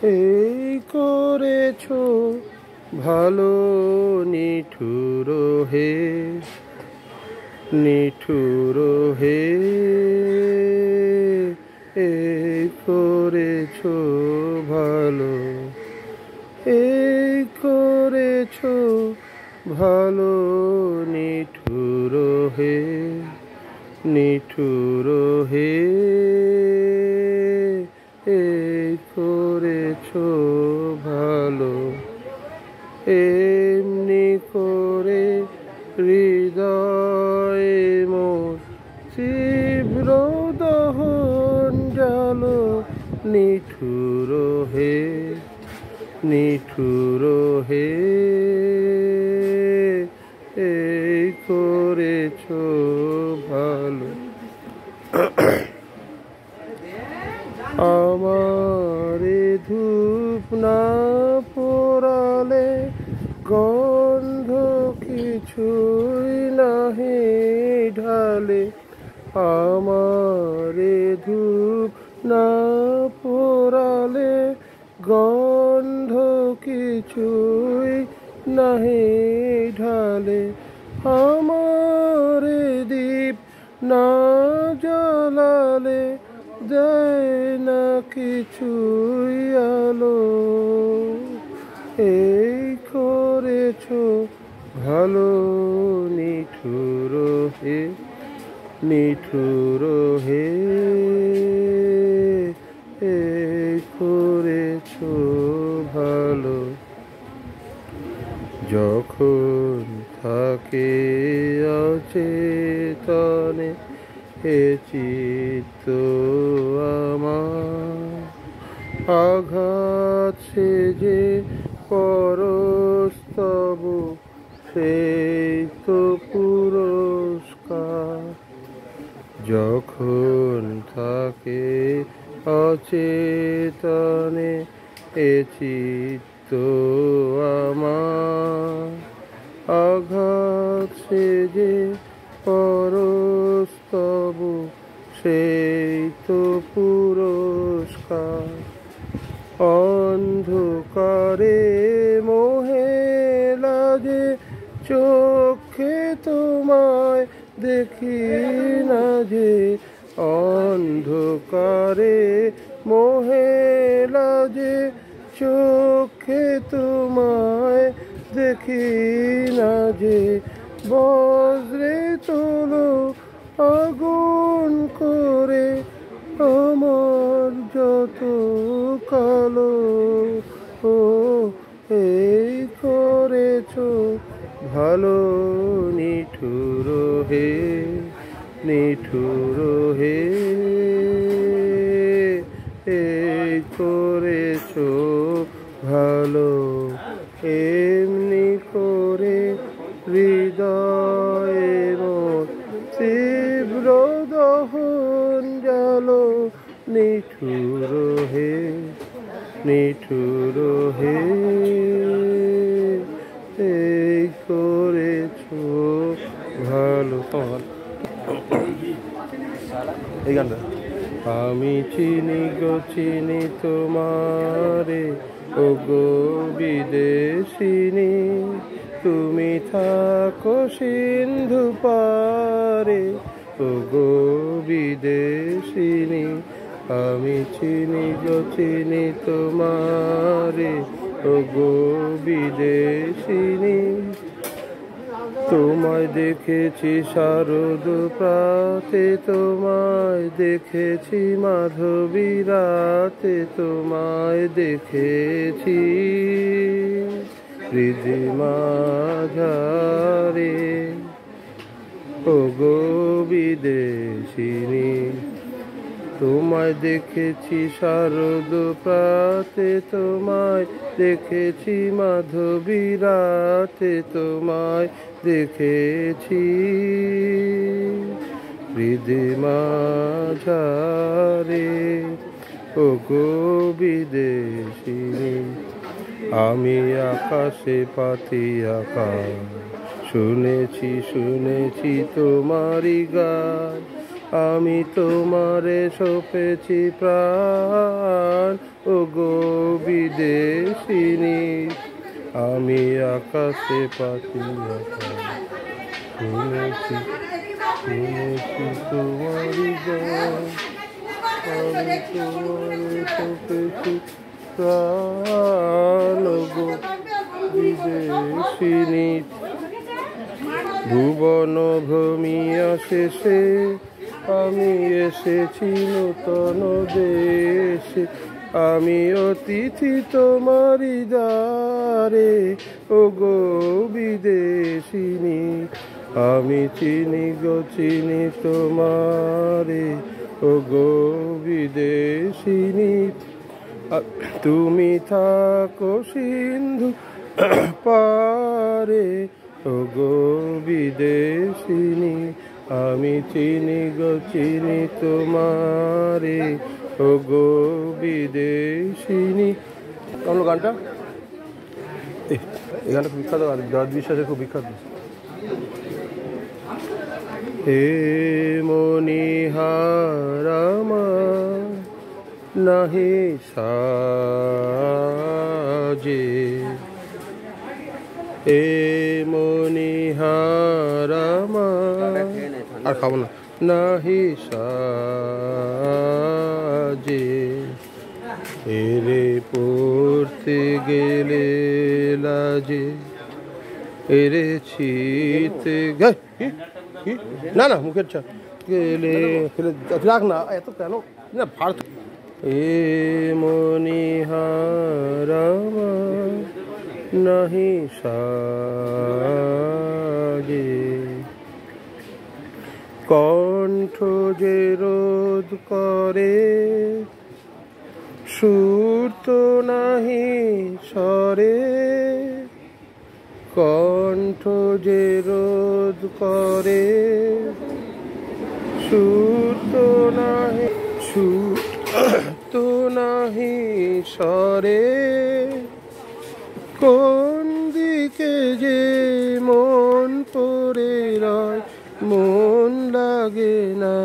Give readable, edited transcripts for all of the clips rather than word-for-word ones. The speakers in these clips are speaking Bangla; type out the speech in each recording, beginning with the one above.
এই করেছো ভালো নিঠুর হে, নিঠুর হে, এই করেছো ভালো, এই করেছো ভালো নিঠুর হে, নিঠুর হে, এই করেছো ভালো। এমনি করে হৃদয়ে মোর তীব্র দহন জালো, নিঠুর হে, নিঠুর হে, এই করেছো ভালো। আমারে ধূপ না পোড়ালে গন্ধ কিছুই নাহি ঢালে, আমারে ধূপ না পোড়ালে গন্ধ কিছুই নাহি ঢালে, আমারে দীপ না জ্বালালে দেয় না কিছুই আলো। এই করেছো ভালো নিঠুর হে, নিঠুর হে, এই করেছো ভালো। যখন থাকে অচেতনে এ চিত্ত আমার, আঘাত সেজে পরস্তব সেই তো পুরস্কার। যখন থাকে অচেতনে এ চিত্ত আমার, আঘাত সেজে পরস্তব সেই তো পুরস্কার। অন্ধকারে মোহে লাজে চোখে তোমায় দেখি না যে, অন্ধকারে মোহে লাজে চোখে তোমায় দেখি না যে, বজ্রে তোলো আগুন করে আমার যত কালো। ও এই করেছো ভালো নিঠুর হে, নিঠুর হে, এই করেছো ভালো। এমনি করে হৃদয়ে মোর তীব্র দহন জালো, নিঠুর হে, নিঠুর হে, এই করেছো ভালো। এই গানটা আমি চিনি গো চিনি তোমারে, ও গো বিদেশিনী, তুমি থাকো সিন্ধু পারে, ও গো বিদেশিনী। আমি চিনি গো চিনি তোমারে, ও গো বিদেশিনী, তোমায় দেখেছি শারদ প্রাতে, তোমায় দেখেছি মাধবী রাতে, তোমায় দেখেছি হৃদি মাঝারে, ও গো বিদেশিনী। তোমায় দেখেছি শারদ প্রাতে, তোমায় দেখেছি মাধবী রাতে, তোমায় দেখেছি হৃদি মাঝারে, ও গো বিদেশিনী। আমি আকাশে পাতি আকাশ, শুনেছি শুনেছি তোমারই গান, আমি তোমারে সঁপেছি প্রাণ, ওগো বিদেশিনী। আমি আকাশে পাখি শুনেছি শুনেছি তোমারি গান, আমি তোমারে সঁপেছি প্রাণ, ওগো বিদেশিনী। ভুবন ভূমিয়া শেষে আমি এসেছি নূতন দেশে, আমি অতিথি তোমারি দ্বারে, ওগো বিদেশিনী। আমি চিনি গো চিনি তোমারে, ওগো বিদেশিনী। তুমি থাকো সিন্ধু পারে, ওগো বিদেশিনী। আমি চিনি গো চিনি তোমারে, ওগো বিদেশিনী। কেমন গানটা? এই গানটা খুব বিখ্যাত, আর জয় বিশ্বাসের খুব বিখ্যাত। হে মনিহারামা নাহি সাজে, এ মনিহারামা আর খাবো না, নাহি সাজে। এরে পড়তে গেলে লাজে, এরে ছিতে না না মুখের চা গেলে ফেলে রাখ না, এত কেন না ভার। এ মনিহারামা নাহি সাজে, কণ্ঠ যে রোধ করে, সুর তো নাহি স্বরে। কণ্ঠ যে রোধ করে, সুর তো নাহি, সুর তো নাহি স্বরে। কোন দিকে যে মন পড়ে রয়, মন লাগে না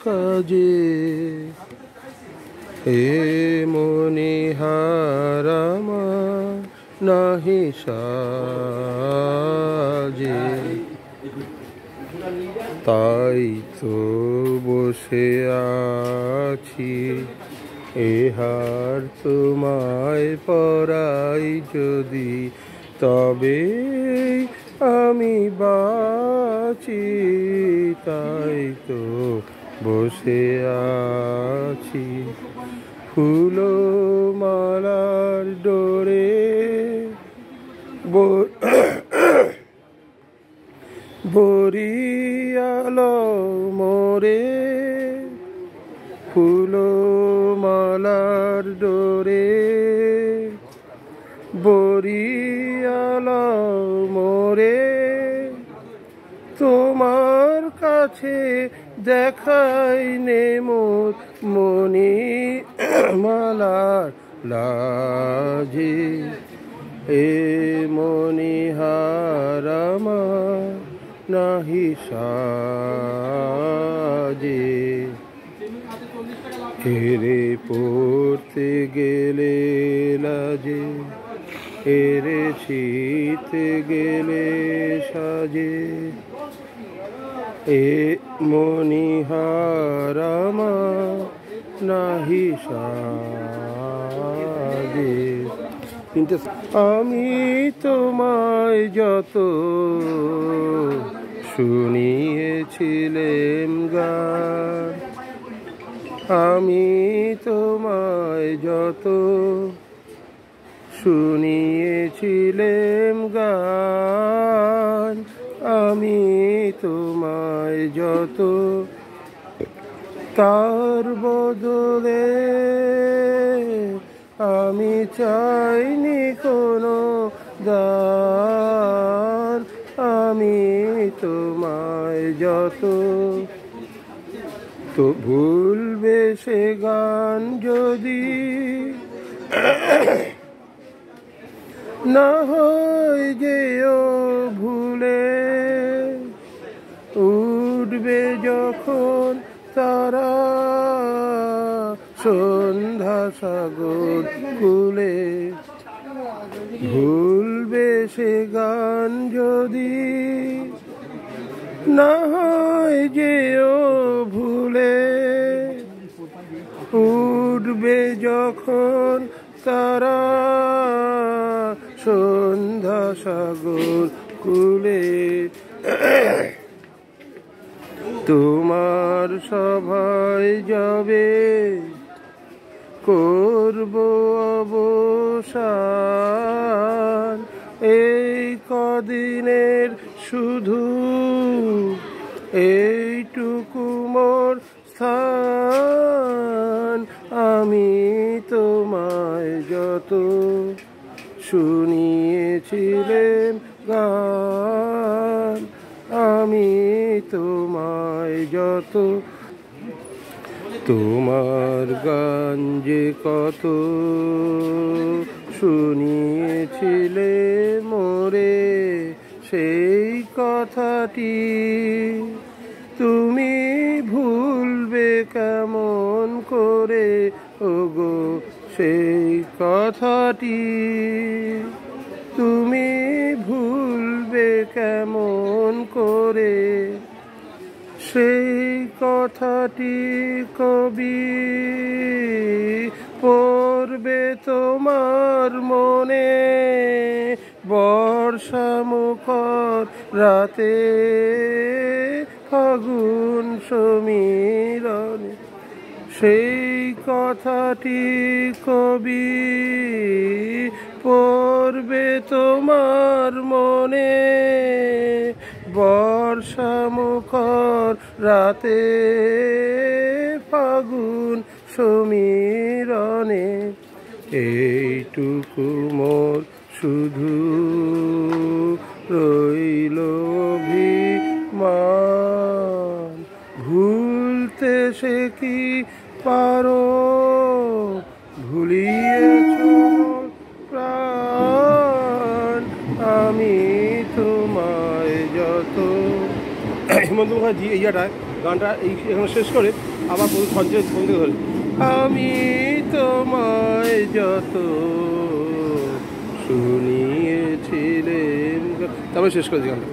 কাজে। হে মনিহারামা নাহি সাজে, তাই তো বসে আছি এহার তোমায় পরাই যদি, তবে আমি বাঁচি। তাই তো বসে আছি ফুল মালার ডোরে, বরিয়ালো মোরে। ফুল মালার ডোরে, বরিয়ালো মোরে। তোমার কাছে দেখাই নে মোর মনি মালার লাজে। এ মনিহারামা নাহি সাজে, এরে পড়তে গেলে লাজে, এরে ছিতে গেলে সাজে। এ মনিহারামা নাহি সাজে। আমি তোমায় যত শুনিয়েছিলেম গান, আমি তোমায় যত শুনিয়েছিলেম গান, আমি তোমায় যত, তার বদলে আমি চাইনি কোনো দান। আমি তোমায় যত, তো ভুলবে সে গান যদি না হয় যেও ভুলে। উঠবে যখন সন্ধ্যা সাগর কুলে। ভুলবে সে গান যদি না হয় যেও ভুলে, উঠবে যখন তারা সন্ধ্যা সাগর কুলে। তোমার সভায় যাবে করব অবসান, এই কদিনের শুধু এইটুকু মোর স্থান। আমি তোমায় যত শুনিয়েছিলেম গান, আমি তোমায় যত, তোমার গান যে কত শুনিয়েছিলে মোরে, সেই কথাটি তুমি ভুলবে কেমন করে ওগো, সেই কথাটি তুমি ভুলবে কেমন করে। সেই কথাটি কবি পড়বে তোমার মনে, বর্ষা মুখর রাতে ফাগুন সমীরণে। সেই কথাটি কবি পড়বে তোমার মনে, বর্ষা মুখর রাতে ফাগুন সমীরণে। এইটুকু মোর শুধু রইল অভিমান, ভুলতে সে কি পারো, ভুলিয়েছ প্রাণ। আমি তোমায় যত হেমন্ত মুখার্জি এই গানটা এখানে শেষ করে আবার সঞ্চয় বলতে ধরে, আমি তোমায় যত শুনিয়েছিলেন, তারপরে শেষ করেছি গানটা।